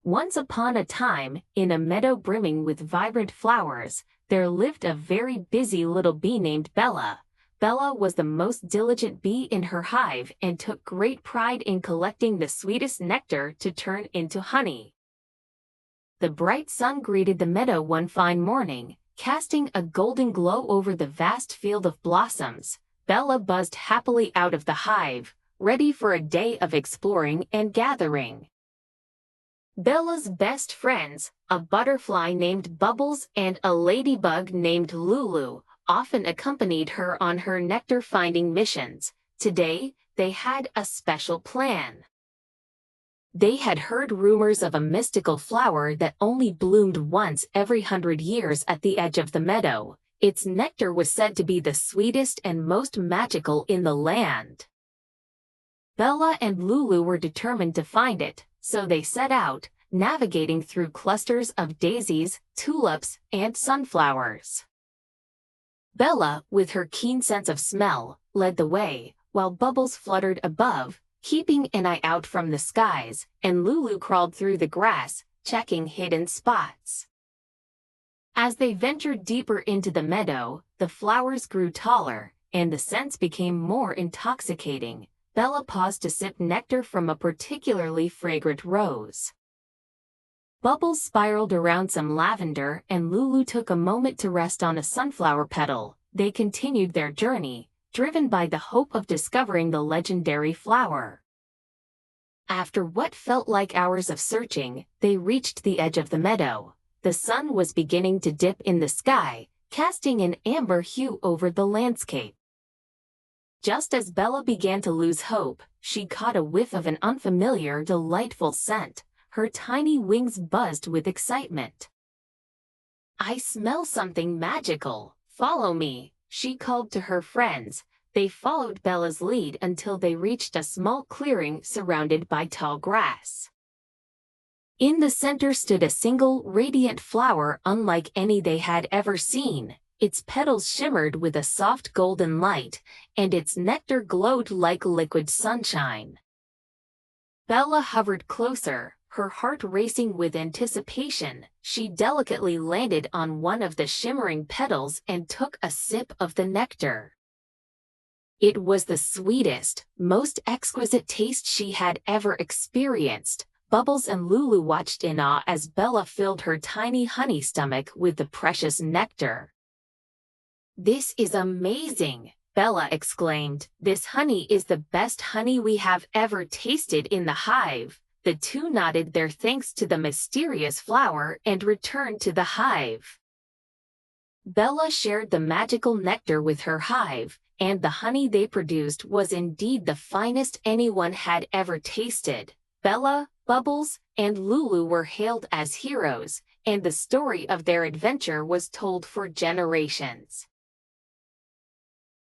Once upon a time, in a meadow brimming with vibrant flowers, there lived a very busy little bee named Bella. Bella was the most diligent bee in her hive and took great pride in collecting the sweetest nectar to turn into honey. The bright sun greeted the meadow one fine morning, casting a golden glow over the vast field of blossoms. Bella buzzed happily out of the hive, ready for a day of exploring and gathering. Bella's best friends, a butterfly named Bubbles and a ladybug named Lulu, often accompanied her on her nectar-finding missions. Today, they had a special plan. They had heard rumors of a mystical flower that only bloomed once every 100 years at the edge of the meadow. Its nectar was said to be the sweetest and most magical in the land. Bella and Lulu were determined to find it, so they set out, navigating through clusters of daisies, tulips, and sunflowers. Bella, with her keen sense of smell, led the way, while Bubbles fluttered above, keeping an eye out from the skies, and Lulu crawled through the grass, checking hidden spots. As they ventured deeper into the meadow, the flowers grew taller, and the scents became more intoxicating. Bella paused to sip nectar from a particularly fragrant rose. Bubbles spiraled around some lavender, and Lulu took a moment to rest on a sunflower petal. They continued their journey, driven by the hope of discovering the legendary flower. After what felt like hours of searching, they reached the edge of the meadow. The sun was beginning to dip in the sky, casting an amber hue over the landscape. Just as Bella began to lose hope, she caught a whiff of an unfamiliar, delightful scent. Her tiny wings buzzed with excitement. "I smell something magical. Follow me," she called to her friends. They followed Bella's lead until they reached a small clearing surrounded by tall grass. In the center stood a single, radiant flower unlike any they had ever seen. Its petals shimmered with a soft golden light, and its nectar glowed like liquid sunshine. Bella hovered closer, her heart racing with anticipation. She delicately landed on one of the shimmering petals and took a sip of the nectar. It was the sweetest, most exquisite taste she had ever experienced. Bubbles and Lulu watched in awe as Bella filled her tiny honey stomach with the precious nectar. "This is amazing," Bella exclaimed. "This honey is the best honey we have ever tasted in the hive." The two nodded their thanks to the mysterious flower and returned to the hive. Bella shared the magical nectar with her hive, and the honey they produced was indeed the finest anyone had ever tasted. Bella, Bubbles, and Lulu were hailed as heroes, and the story of their adventure was told for generations.